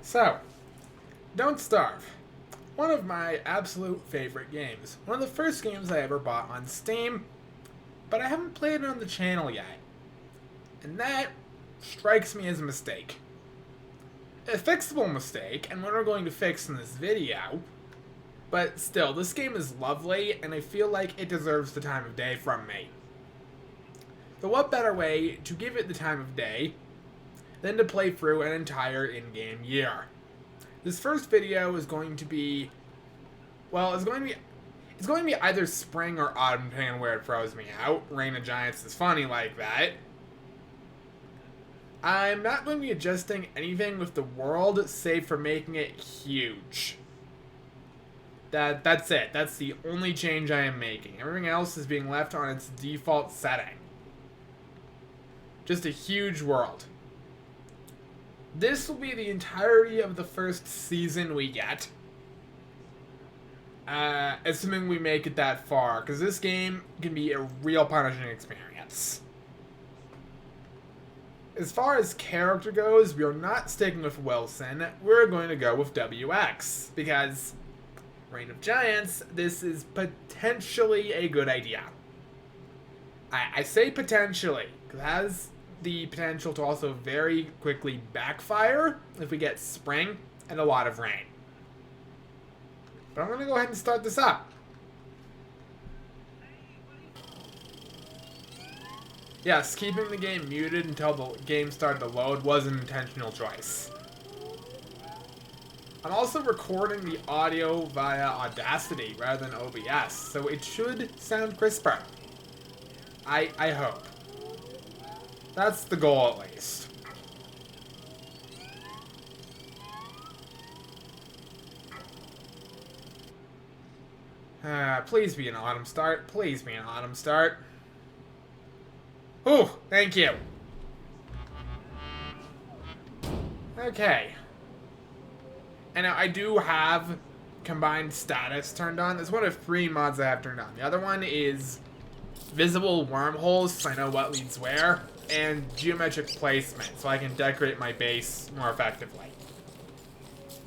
So, Don't Starve. One of my absolute favorite games. One of the first games I ever bought on Steam, but I haven't played it on the channel yet. And that strikes me as a mistake. A fixable mistake, and what we're going to fix in this video. But still, this game is lovely, and I feel like it deserves the time of day from me. So what better way to give it the time of day than to play through an entire in-game year? This first video is going to be, well, it's going to be either spring or autumn, depending on where it throws me out. Reign of Giants is funny like that. I'm not going to be adjusting anything with the world, save for making it huge. That's it. That's the only change I am making. Everything else is being left on its default setting. Just a huge world. This will be the entirety of the first season we get. Assuming we make it that far, because this game can be a real punishing experience. As far as character goes, we are not sticking with Wilson. We're going to go with WX, because Reign of Giants, this is potentially a good idea. I say potentially, because it has the potential to also very quickly backfire if we get spring and a lot of rain. But I'm going to go ahead and start this up. Yes, keeping the game muted until the game started to load was an intentional choice. I'm also recording the audio via Audacity rather than OBS, so it should sound crisper. I hope. That's the goal, at least. Please be an autumn start. Please be an autumn start. Ooh, thank you. Okay. And now I do have combined status turned on. There's one of 3 mods I have turned on. The other one is visible wormholes, so I know what leads where, and geometric placement, so I can decorate my base more effectively.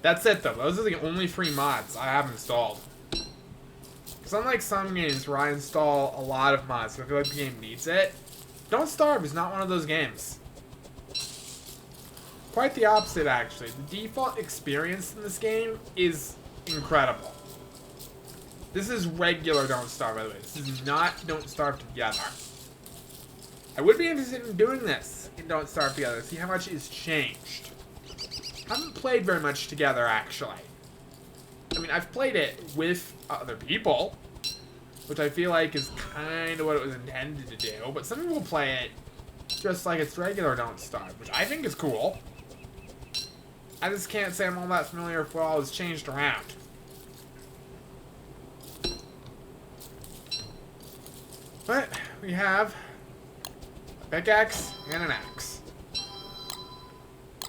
That's it, though. Those are the only 3 mods I have installed. Because unlike some games where I install a lot of mods, so I feel like the game needs it, Don't Starve is not one of those games. Quite the opposite, actually. The default experience in this game is incredible. This is regular Don't Starve, by the way. This is not Don't Starve Together. I would be interested in doing this in Don't Starve Together, see how much is changed. I haven't played very much together, actually. I mean, I've played it with other people, which I feel like is kind of what it was intended to do, but some people play it just like it's regular Don't Starve, which I think is cool. I just can't say I'm all that familiar with what all has changed around. But we have a pickaxe and an axe.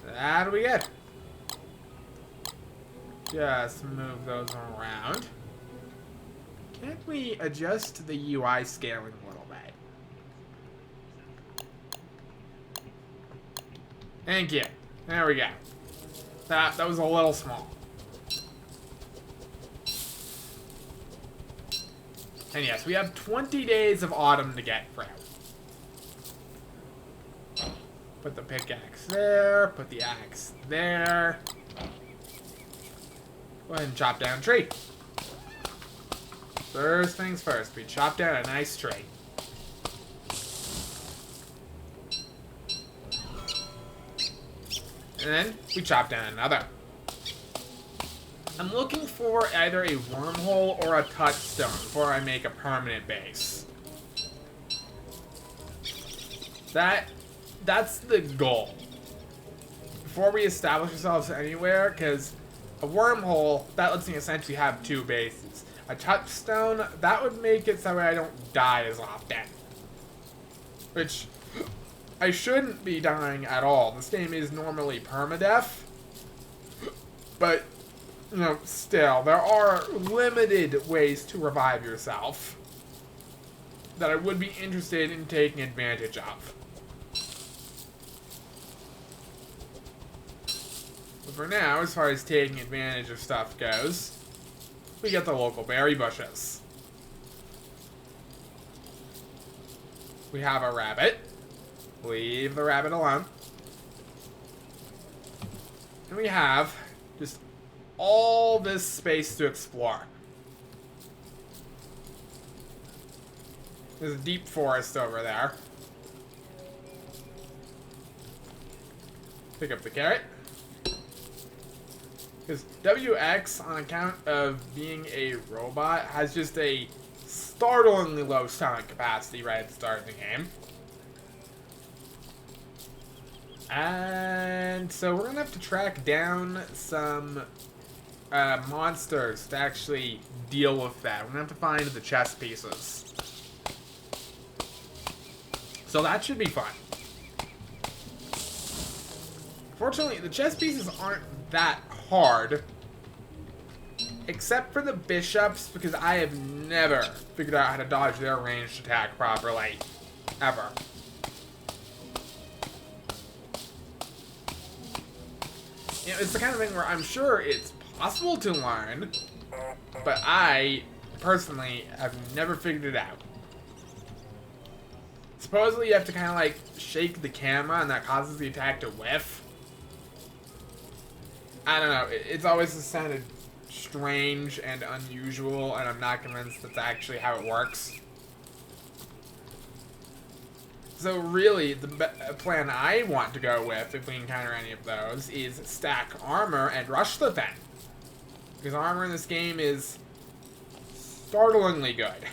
That we get. Just move those around. Can't we adjust the UI scaling a little bit? Thank you. There we go. That was a little small. And yes, we have 20 days of autumn to get through. Put the pickaxe there, put the axe there. Go ahead and chop down a tree. First things first, we chop down a nice tree. And then we chop down another. I'm looking for either a wormhole or a touchstone before I make a permanent base. That's the goal. Before we establish ourselves anywhere, because a wormhole, that lets me essentially have 2 bases. A touchstone, that would make it so I don't die as often. Which, I shouldn't be dying at all. This game is normally permadeath. But, you know, still, there are limited ways to revive yourself that I would be interested in taking advantage of. But for now, as far as taking advantage of stuff goes, we get the local berry bushes. We have a rabbit. Leave the rabbit alone. And we have just all this space to explore. There's a deep forest over there. Pick up the carrot. Because WX, on account of being a robot, has just a startlingly low stomach capacity right at the start of the game. And so we're going to have to track down some monsters to actually deal with that. We're going to have to find the chess pieces. So that should be fun. Fortunately, the chess pieces aren't that hard. Except for the bishops, because I have never figured out how to dodge their ranged attack properly. Ever. You know, it's the kind of thing where I'm sure it's possible to learn, but I, personally, have never figured it out. Supposedly you have to kind of like shake the camera and that causes the attack to whiff. I don't know, it's always sounded strange and unusual, and I'm not convinced that's actually how it works. So really, the plan I want to go with, if we encounter any of those, is stack armor and rush the thing. Because armor in this game is startlingly good.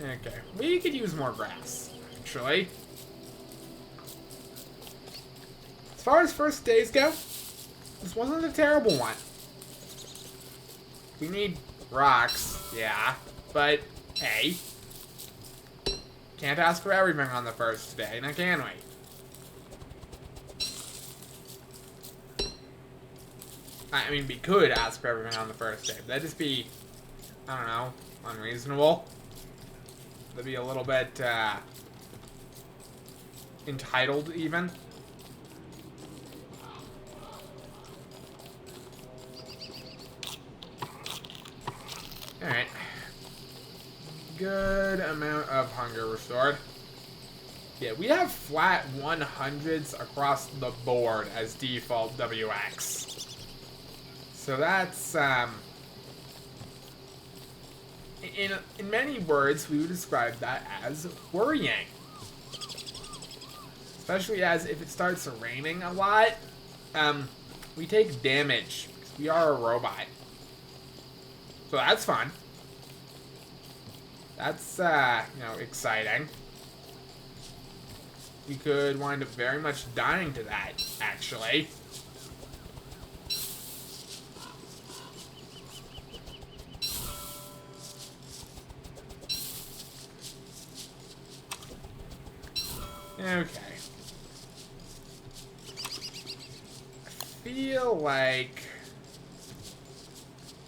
Okay, we could use more grass, actually. As far as first days go, this wasn't a terrible one. We need rocks, yeah, but hey, can't ask for everything on the first day, now can we? I mean, we could ask for everything on the first day, but that'd just be, I don't know, unreasonable. That'd be a little bit, entitled, even. Alright. Good amount of hunger restored. Yeah, we have flat 100s across the board as default WX. So that's, in many words, we would describe that as worrying. Especially as if it starts raining a lot, we take damage because we are a robot. So that's fun. That's, you know, exciting. We could wind up very much dying to that, actually. Okay. I feel like...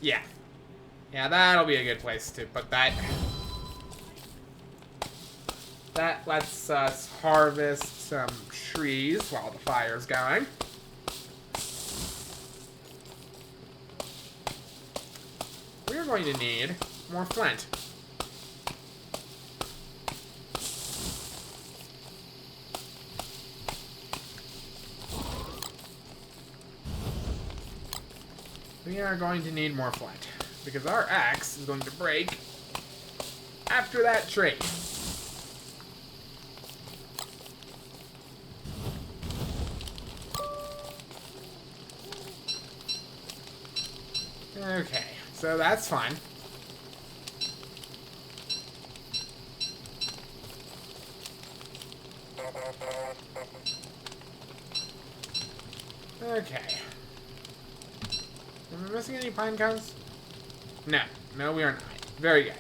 Yeah. Yeah, that'll be a good place to put that. That lets us harvest some trees while the fire's going. We're going to need more flint. We are going to need more flint, because our axe is going to break after that tree. Okay, so that's fun. Okay. Am I missing any pine cones? No. No, we are not. Very good.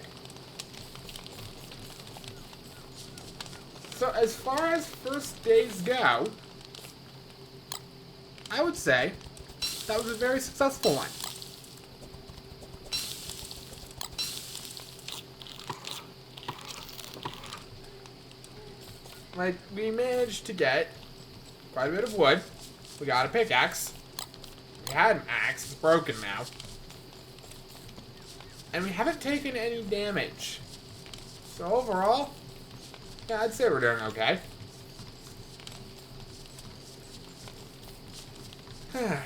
So, as far as first days go, I would say that was a very successful one. like, we managed to get quite a bit of wood. We got a pickaxe. We had an axe. It's broken now. And we haven't taken any damage. So overall, yeah, I'd say we're doing okay.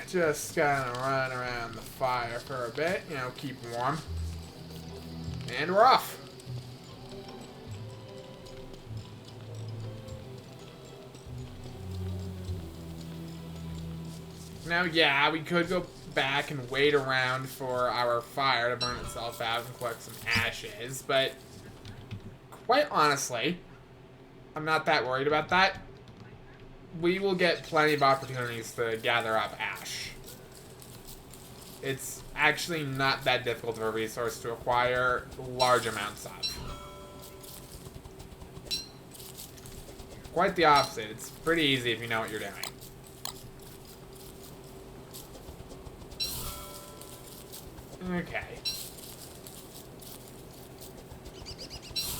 Just gonna run around the fire for a bit, you know, keep warm. And we're off. Now, yeah, we could go back and wait around for our fire to burn itself out and collect some ashes, but quite honestly, I'm not that worried about that. We will get plenty of opportunities to gather up ash. It's actually not that difficult of a resource to acquire large amounts of. Quite the opposite. It's pretty easy if you know what you're doing. Okay.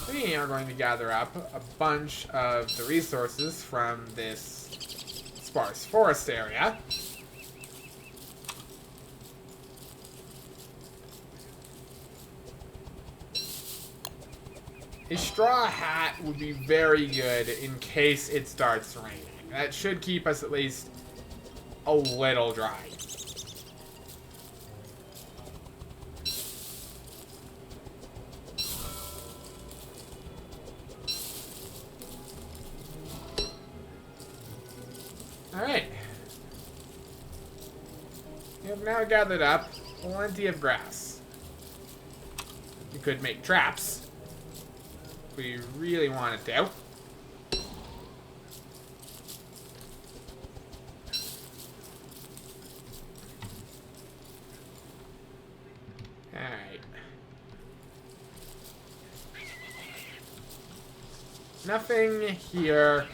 We are going to gather up a bunch of the resources from this sparse forest area. A straw hat would be very good in case it starts raining. That should keep us at least a little dry. Alright. We have now gathered up plenty of grass. We could make traps if we really wanted to. Alright. Nothing here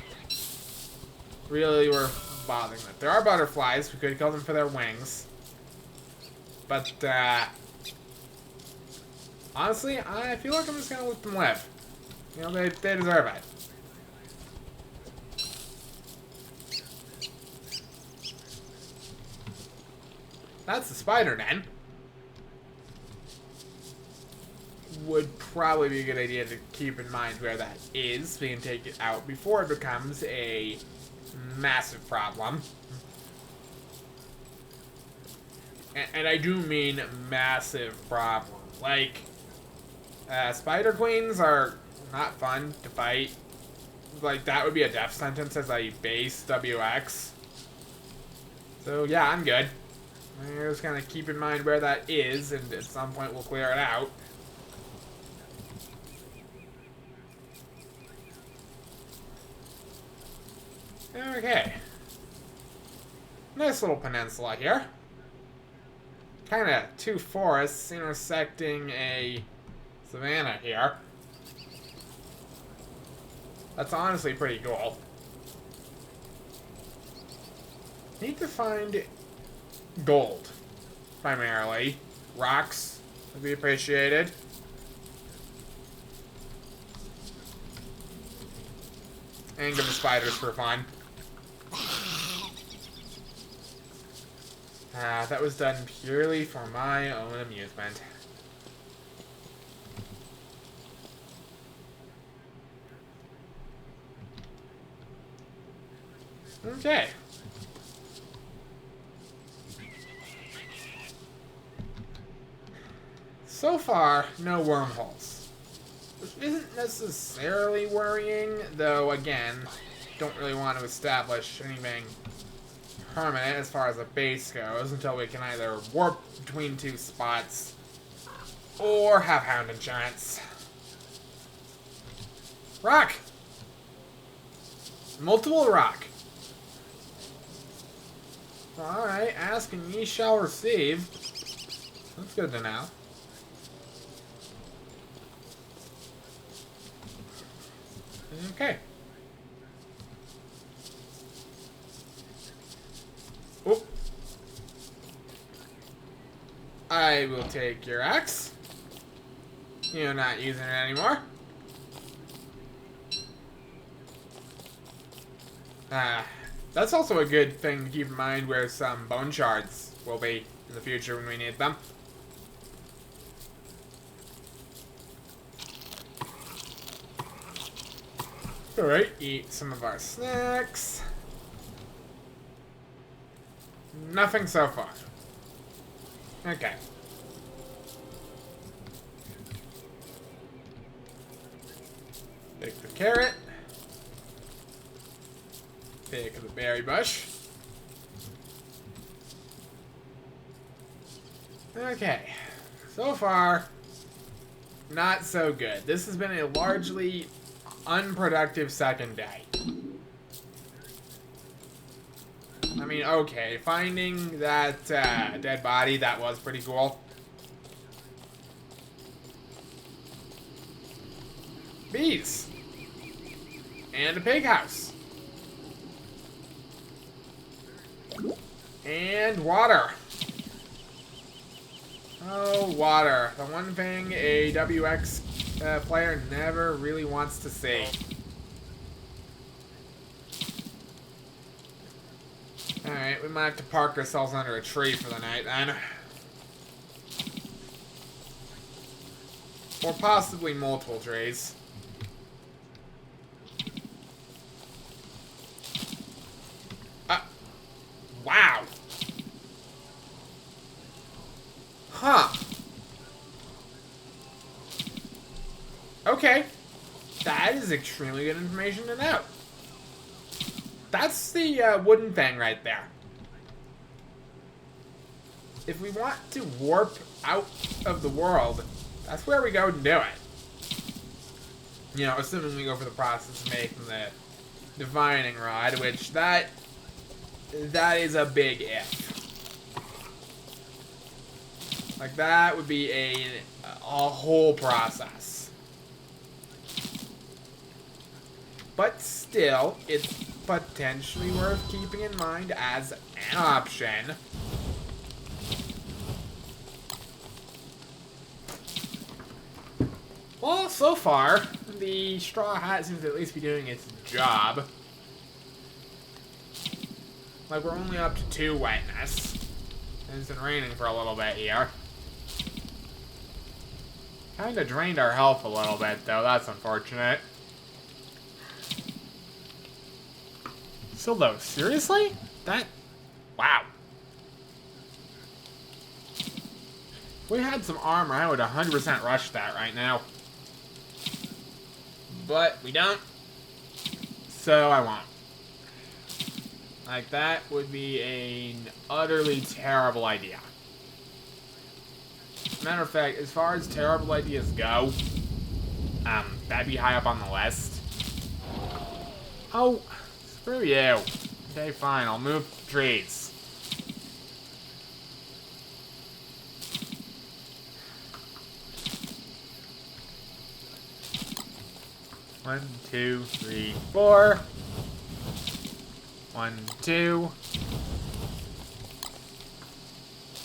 really worth bothering with. There are butterflies. We could kill them for their wings. But, honestly, I feel like I'm just gonna let them live. You know, they deserve it. That's the spider den. Would probably be a good idea to keep in mind where that is so we can take it out before it becomes a massive problem. And I do mean massive problem. Like, spider queens are not fun to fight. Like, that would be a death sentence as a base WX. So, yeah, I'm good. I'm just gonna keep in mind where that is, and at some point we'll clear it out. Okay. Nice little peninsula here. Kinda two forests intersecting a savanna here. That's honestly pretty cool. Need to find gold, primarily. Rocks would be appreciated. And give the spiders for fun. That was done purely for my own amusement. Okay. So far, no wormholes. Which isn't necessarily worrying, though, again, don't really want to establish anything permanent as far as a base goes until we can either warp between two spots or have hound insurance. Rock! Multiple rock. Alright, ask and ye shall receive. That's good to know. Okay. Oop. I will take your axe. You're not using it anymore. That's also a good thing to keep in mind where some bone shards will be in the future when we need them. Alright, eat some of our snacks. Nothing so far. Okay. Pick the carrot. Pick the berry bush. Okay. So far, not so good. This has been a largely unproductive second day. I mean, okay, finding that dead body, that was pretty cool. Bees. And a pig house. And water. Oh, water. The one thing a WX player never really wants to see. Alright, we might have to park ourselves under a tree for the night then. Or possibly multiple trees. Wow. Huh. Okay. That is extremely good information to know. That's the wooden thing right there. If we want to warp out of the world, that's where we go and do it. You know, assuming we go for the process of making the divining rod, which that is a big if. Like, that would be a whole process. But still, it's potentially worth keeping in mind as an option. Well, so far, the straw hat seems to at least be doing its job. Like, we're only up to 2 wetness. And it's been raining for a little bit here. Kinda drained our health a little bit, though. That's unfortunate. Still, though, seriously? That... Wow. If we had some armor, I would 100% rush that right now. But we don't. So I won't. Like, that would be an utterly terrible idea. Matter of fact, as far as terrible ideas go, that'd be high up on the list. Oh, screw you. Okay, fine, I'll move trees. One, 2, 3, 4. 1, 2.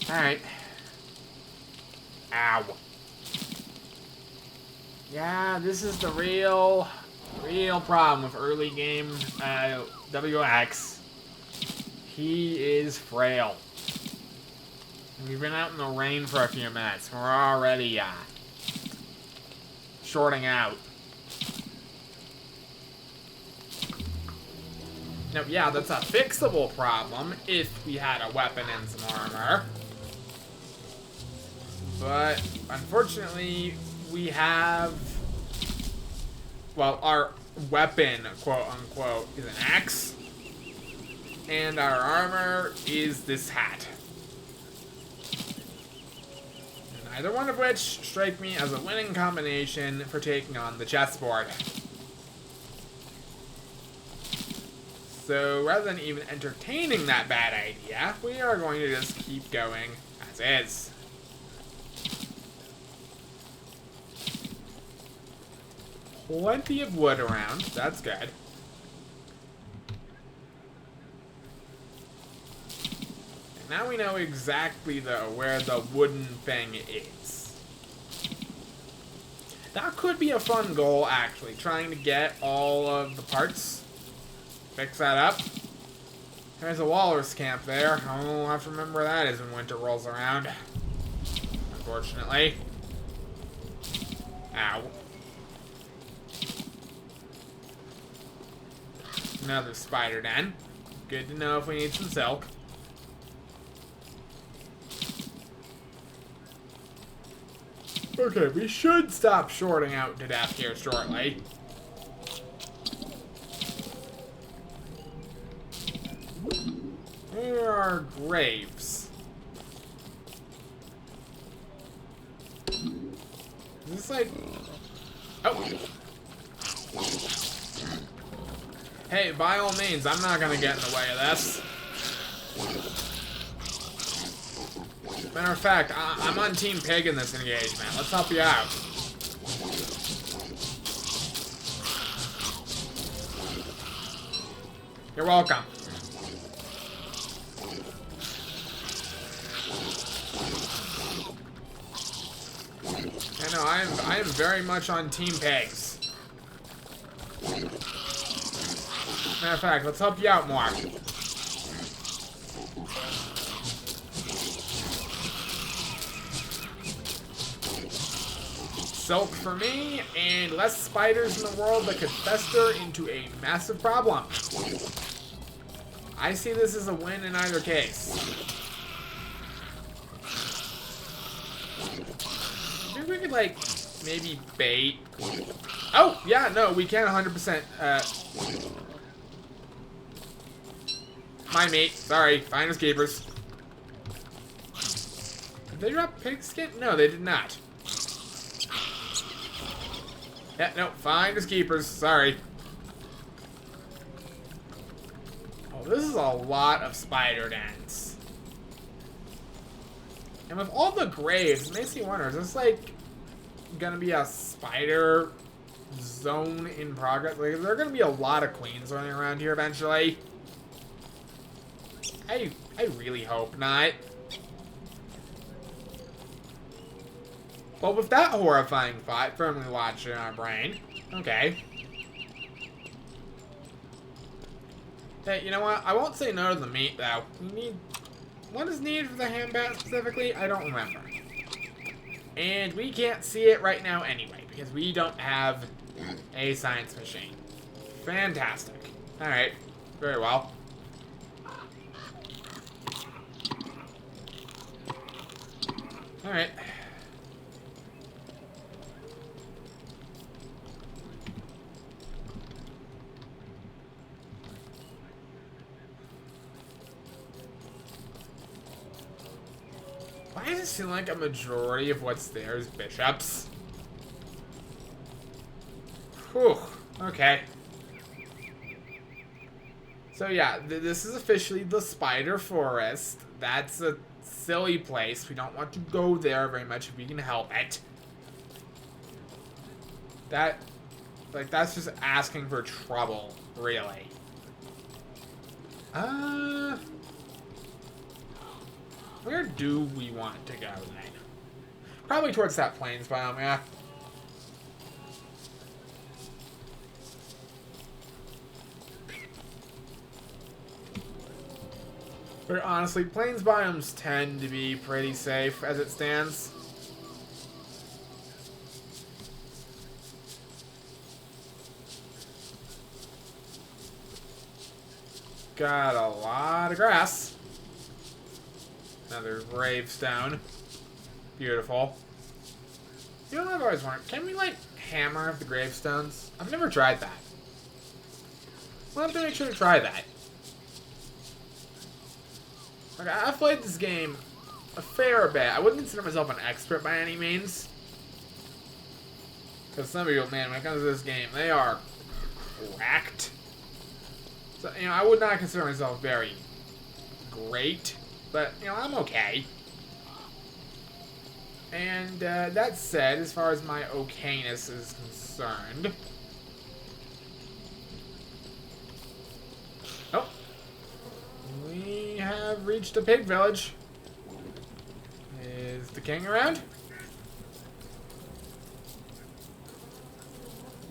Alright. Ow. Yeah, this is the real problem with early game WX. He is frail. We've been out in the rain for a few minutes. We're already shorting out. Now, yeah, that's a fixable problem if we had a weapon and some armor. But, unfortunately, we have... Well, our weapon, quote-unquote, is an axe. And our armor is this hat. Neither one of which strike me as a winning combination for taking on the chessboard. So, rather than even entertaining that bad idea, we are going to just keep going as is. Plenty of wood around. That's good. And now we know exactly where the wooden thing is. That could be a fun goal, actually. Trying to get all of the parts Fix that up. There's a walrus camp there. I'll have to remember where that is when winter rolls around. Unfortunately. Ow. Another spider den. Good to know if we need some silk. Okay, we should stop shorting out to death here shortly. There are graves. Is this like... Oh! Hey, by all means, I'm not gonna get in the way of this. Matter of fact, I'm on Team Pig in this engagement. Let's help you out. You're welcome. I know, I am very much on Team Pigs. Matter of fact, let's help you out more. Silk for me, and less spiders in the world that could fester into a massive problem. I see this as a win in either case. Maybe we could, like, maybe bait. Oh, yeah, no, we can 100%. My mate. Sorry, finders keepers. Did they drop pig skin? No, they did not. Yeah, no, finders keepers. Sorry. Oh, this is a lot of spider dens. And with all the graves, it makes me wonder, is this like gonna be a spider zone in progress? Like, is there gonna be a lot of queens running around here eventually? I really hope not. Well, with that horrifying thought firmly lodged in our brain, okay. Hey, you know what? I won't say no to the meat, though. We need... What is needed for the ham bat specifically? I don't remember. And we can't see it right now anyway, because we don't have a science machine. Fantastic. Alright. Very well. Alright. Why does it seem like a majority of what's there is bishops? Whew. Okay. So yeah, this is officially the Spider Forest. That's a silly place. We don't want to go there very much if we can help it. That's just asking for trouble, really. Where do we want to go then? Probably towards that plains biome, yeah. But honestly, plains biomes tend to be pretty safe as it stands. Got a lot of grass. Another gravestone. Beautiful. You know what I've always wondered? Can we, like, hammer the gravestones? I've never tried that. We'll have to make sure to try that. Like, I've played this game a fair bit. I wouldn't consider myself an expert by any means. Because some of you, man, when it comes to this game, they are cracked. So, you know, I would not consider myself very great. But, you know, I'm okay. And, that said, as far as my okayness is concerned... Oh. We have reached a pig village. Is the king around?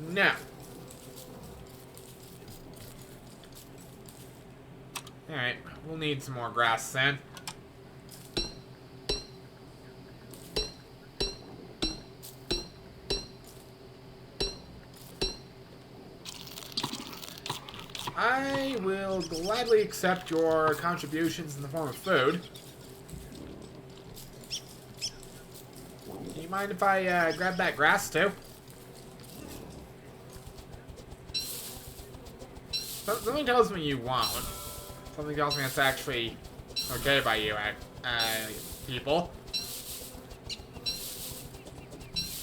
No. Alright, we'll need some more grass then. I will gladly accept your contributions in the form of food. Do you mind if I grab that grass too? Something tells me you won't. Something tells me it's actually okay by you, people.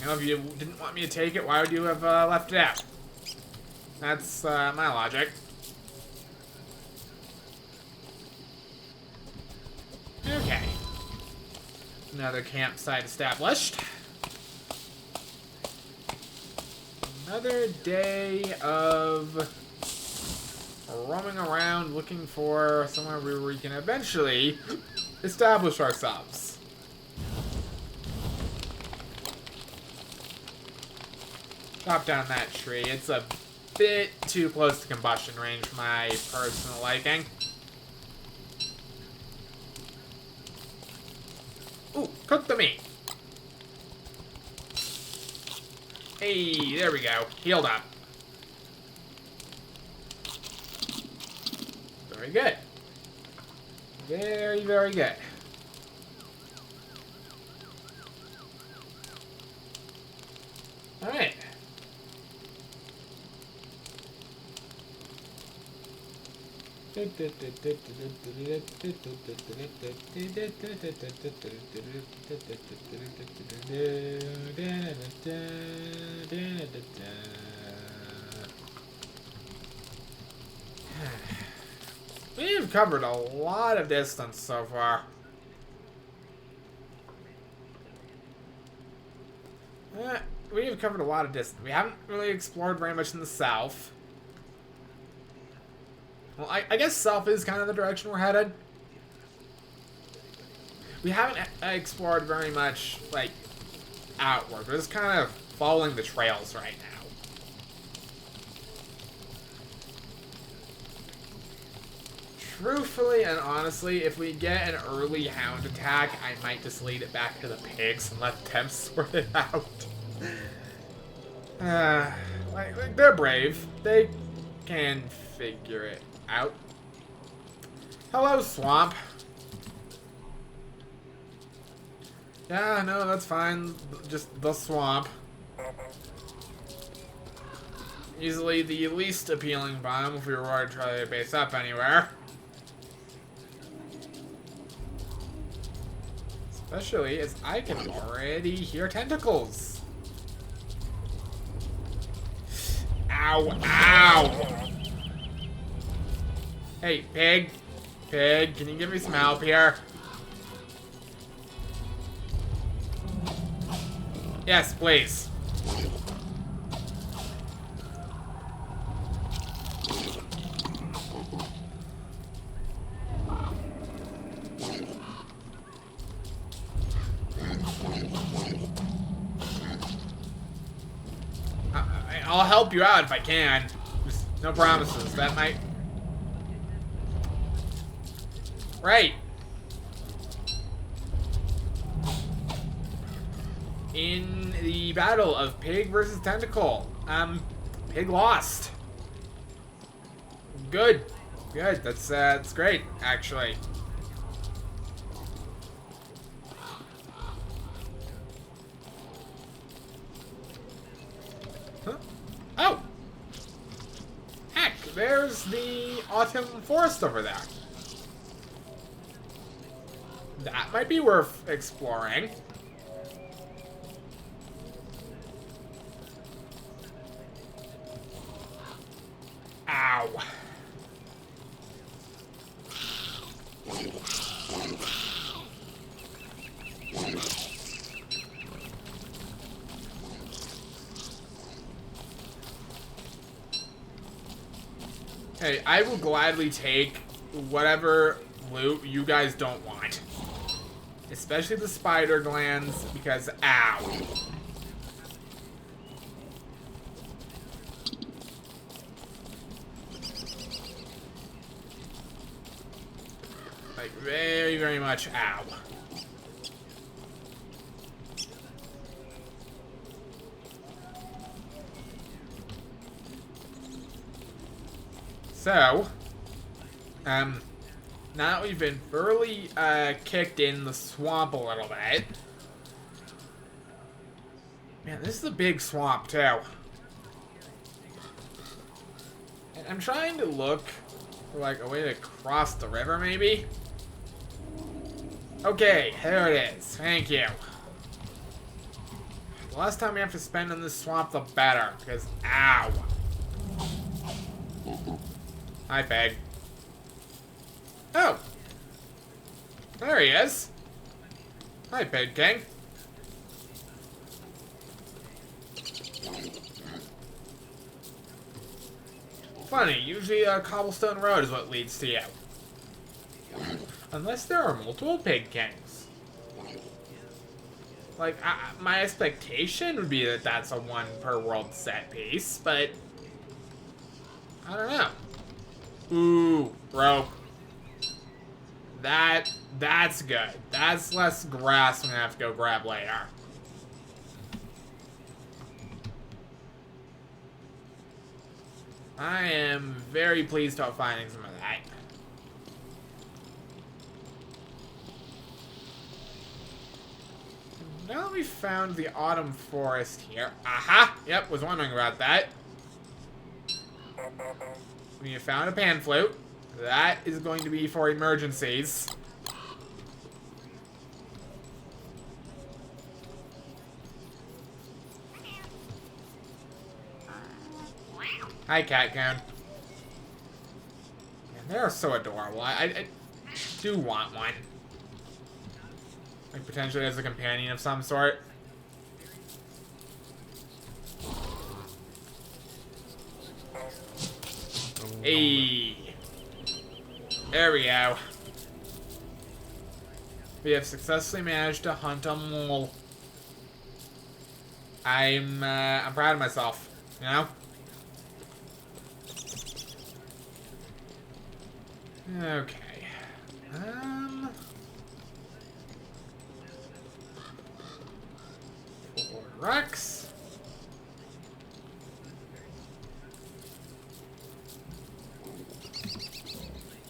You know, if you didn't want me to take it, why would you have left it out? That's my logic. Okay. Another campsite established. Another day of roaming around looking for somewhere where we can eventually establish ourselves. Chop down that tree. It's a bit too close to combustion range for my personal liking. Ooh, cook the meat. Hey, there we go. Healed up. Very good. Very, very good. Alright. We've covered a lot of distance so far. We've covered a lot of distance. We haven't really explored very much in the south. Well, I guess south is kind of the direction we're headed. We haven't explored very much, like, outward. We're just kind of following the trails right now. Truthfully and honestly, if we get an early hound attack, I might just lead it back to the pigs and let them sort it out. Like, they're brave. They can figure it out. Hello, swamp. Yeah, no, that's fine. Just the swamp. Easily the least appealing biome if we were to try to base up anywhere. Especially as I can already hear tentacles. Ow, ow! Hey, pig. Pig, can you give me some help here? Yes, please. I'll help you out if I can. Just no promises. That might... Right. In the battle of Pig versus Tentacle, Pig lost. Good. Good. That's great, actually. Huh? Oh! Heck, there's the autumn forest over there. That might be worth exploring. Ow. Hey, I will gladly take whatever loot you guys don't want. Especially the spider glands, because ow. Like, very, very much. Ow. So, now that we've been thoroughly kicked in the swamp a little bit. Man, this is a big swamp, too. And I'm trying to look for, like, a way to cross the river, maybe? Okay, there it is. Thank you. The less time we have to spend in this swamp, the better. Because, ow. Hi, Peg. Oh. There he is. Hi, Peg King. Funny, usually a cobblestone road is what leads to you. Unless there are multiple Pig Kings. Like, my expectation would be that that's a one per world set piece, but I don't know. Ooh, rope. That's good. That's less grass I'm gonna have to go grab later. I am very pleased about finding some of that. Now that we found the autumn forest here. Aha! Yep, was wondering about that. We have found a pan flute. That is going to be for emergencies. Hi, Cat Cone. Man, they're so adorable. I do want one. Like, potentially as a companion of some sort. Hey. There we go. We have successfully managed to hunt a mole. I'm proud of myself, you know? Okay. Four rocks.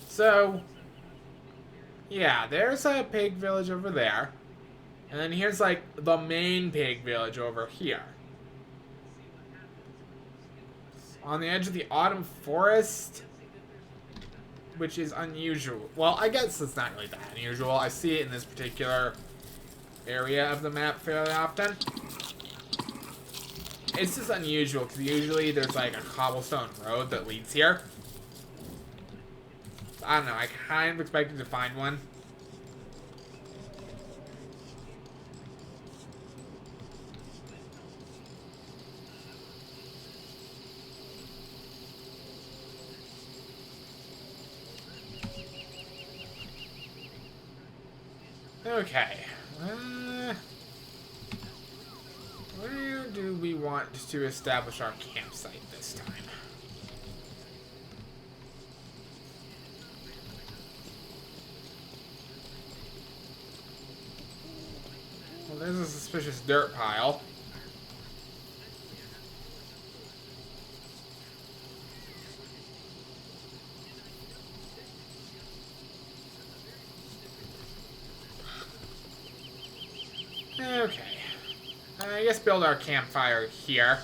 So, yeah, there's a pig village over there. And then here's, like, the main pig village over here. On the edge of the autumn forest, which is unusual. Well, I guess it's not really that unusual. I see it in this particular area of the map fairly often. It's just unusual, because usually there's, like, a cobblestone road that leads here. I don't know, I kind of expected to find one. Okay. Where do we want to establish our campsite this time? Well, there's a suspicious dirt pile. Okay. I guess build our campfire here.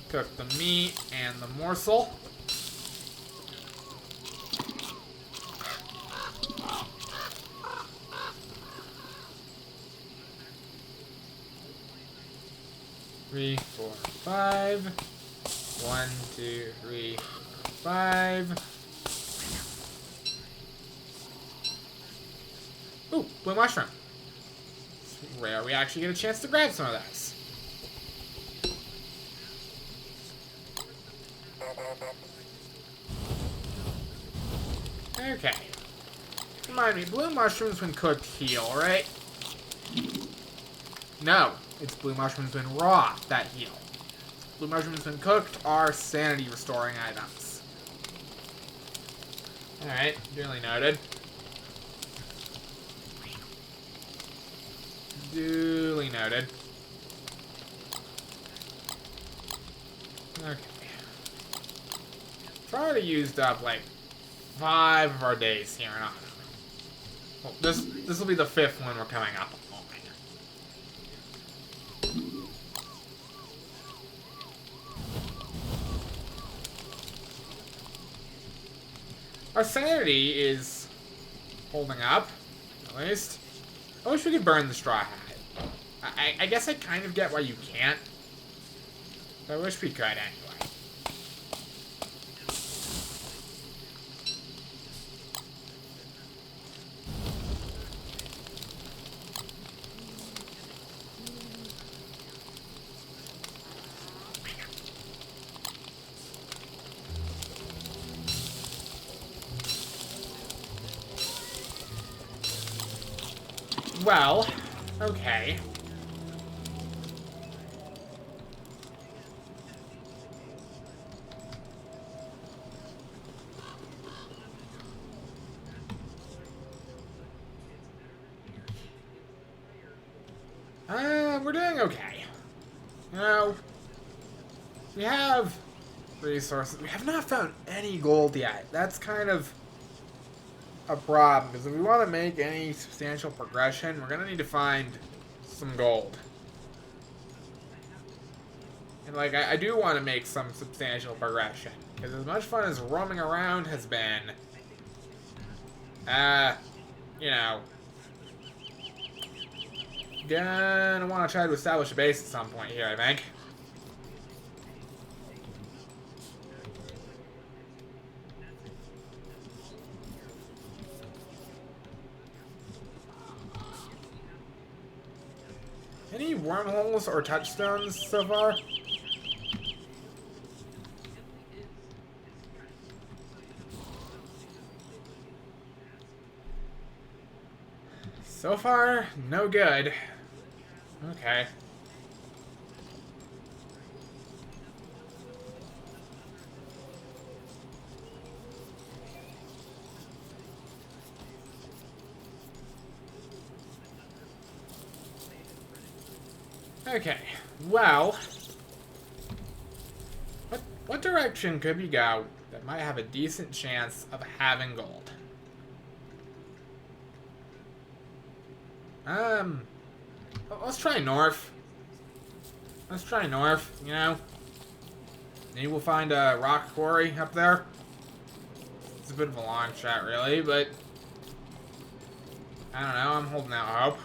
Cook the meat and the morsel. Three, 4, 5. 1, 2, 3, 5. Ooh, blue mushroom. It's rare we actually get a chance to grab some of those. Okay. Remind me, blue mushrooms when cooked heal, right? No, it's blue mushrooms when raw that heal. Blue mushrooms when cooked are sanity restoring items. Alright, duly noted. Duly noted. Okay. We've already used up like 5 of our days here in autumn. Well, this will be the 5th one we're coming up on. Our sanity is holding up, at least. I wish we could burn the straw hat. I guess I kind of get why you can't. But I wish we could anyway. Well, okay. We're doing okay. You know, we have resources. We have not found any gold yet. That's kind of a problem, because if we want to make any substantial progression, we're going to need to find some gold. And, like, I do want to make some substantial progression, because as much fun as roaming around has been, you know, gonna want to try to establish a base at some point here, I think. Any wormholes or touchstones so far? So far, no good. Okay. Okay, well, what direction could we go that might have a decent chance of having gold? Let's try north. Let's try north, you know? Maybe we'll find a rock quarry up there. It's a bit of a long shot, really, but I don't know, I'm holding out hope.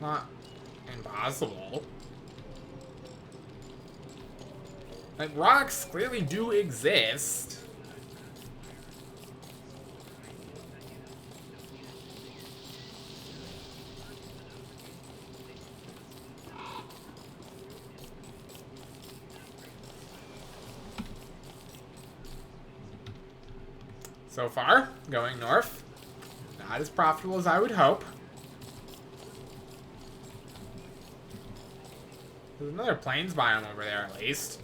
Not impossible. Like, rocks clearly do exist. So far, going north. Not as profitable as I would hope. There's another plains biome over there, at least.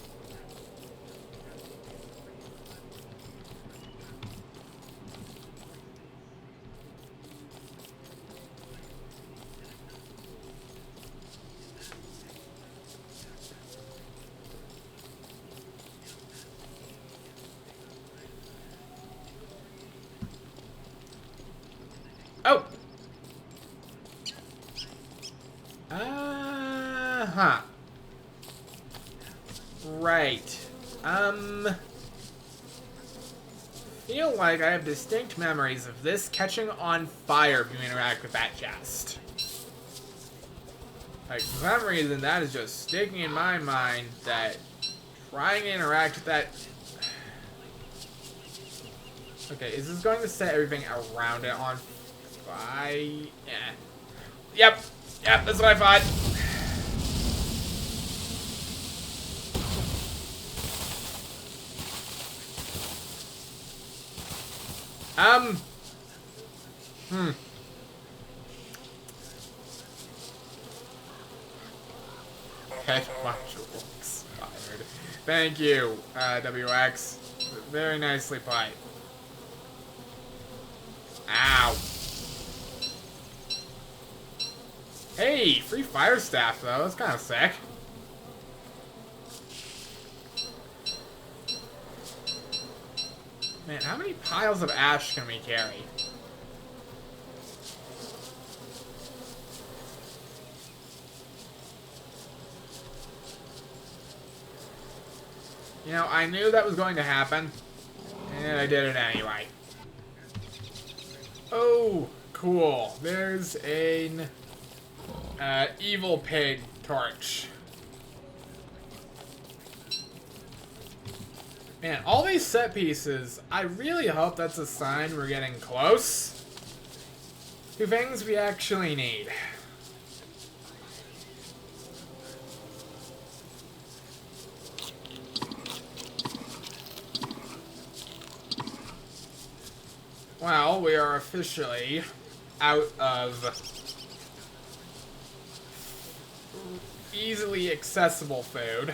Oh! Uh-huh. Right. Feel like I have distinct memories of this catching on fire if you interact with that chest. Like, for some reason, that is just sticking in my mind that trying to interact with that... Okay, is this going to set everything around it on fire? Yeah. Yep, that's what I thought. Head module expired. Thank you, WX. Very nicely played. Ow. Hey, free fire staff though. That's kind of sick. Man, how many piles of ash can we carry? You know, I knew that was going to happen, and I did it anyway. Oh, cool. There's an evil pig torch. Man, all these set pieces, I really hope that's a sign we're getting close to things we actually need. Well, we are officially out of easily accessible food.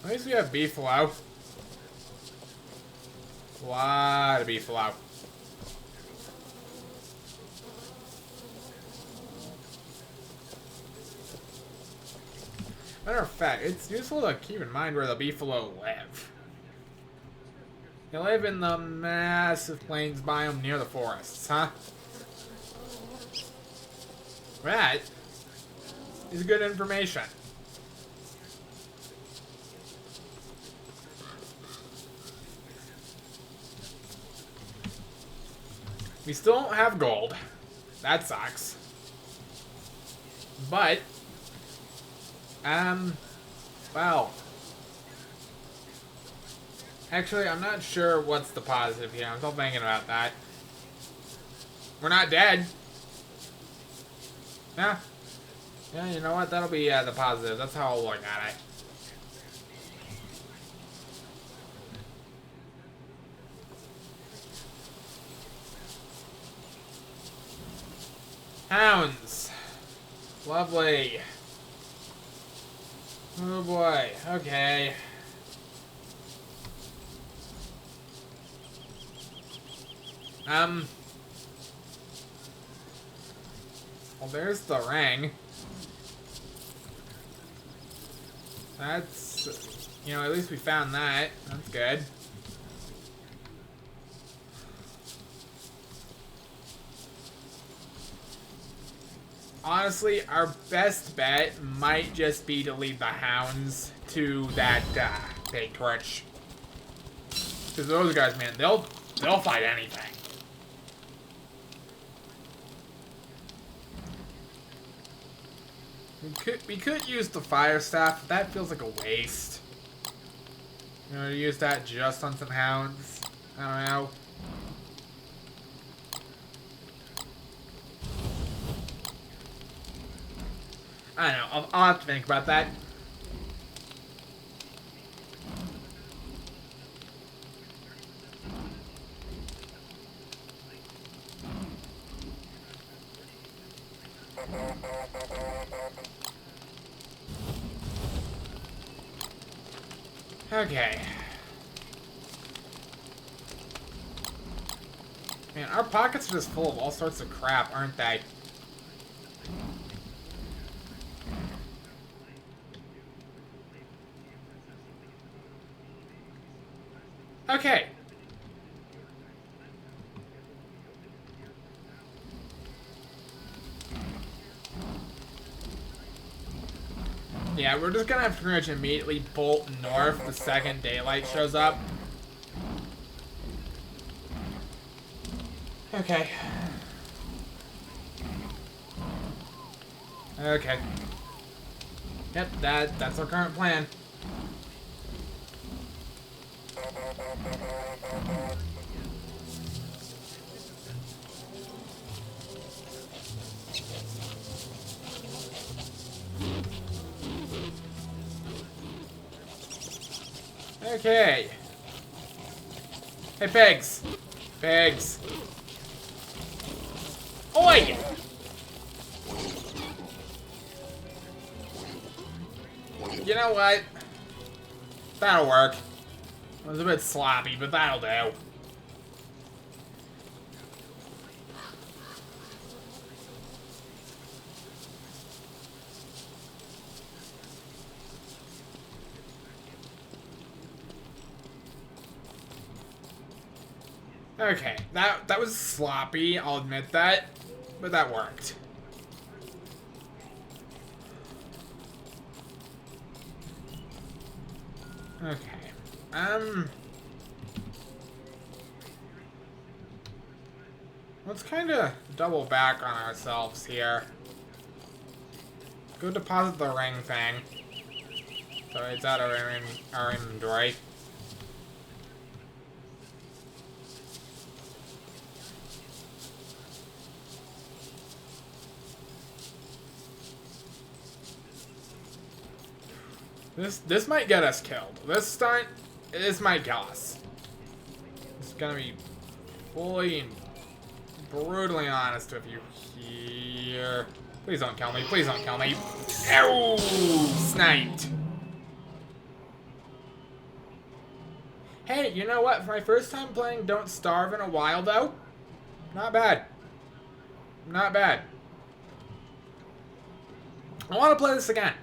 At least we have beefalo. A lot of beefalo. Matter of fact, it's useful to keep in mind where the beefalo live. They live in the massive plains biome near the forests, huh? That is good information. We still don't have gold. That sucks. But well, actually, I'm not sure what's the positive here. I'm still thinking about that. We're not dead. Yeah. Yeah, you know what? That'll be the positive. That's how I'll look at it. Hounds. Lovely. Oh boy, okay. Well, there's the ring. That's, you know, at least we found that. That's good. Honestly, our best bet might just be to lead the hounds to that big torch. Because those guys, man, they'll fight anything. We could use the fire staff, but that feels like a waste. You know, to use that just on some hounds. I don't know. I don't know. I'll have to think about that. Okay. Man, our pockets are just full of all sorts of crap, aren't they? Okay. Yeah, we're just gonna have to pretty much immediately bolt north the second daylight shows up. Okay. Okay. Yep, that's our current plan. Okay. Hey, pigs. Pigs. Oi! You know what? That'll work. It was a bit sloppy, but that'll do. Okay, that was sloppy, I'll admit that, but that worked. Okay, let's kind of double back on ourselves here. Go deposit the ring thing. So it's out of our inventory. This might get us killed. This stunt, this might kill us. It's gonna be fully and brutally honest with you here. Please don't kill me. Please don't kill me. Ow! Sniped. Hey, you know what? For my first time playing Don't Starve in a while, though, not bad. Not bad. I want to play this again.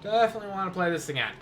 Definitely want to play this again.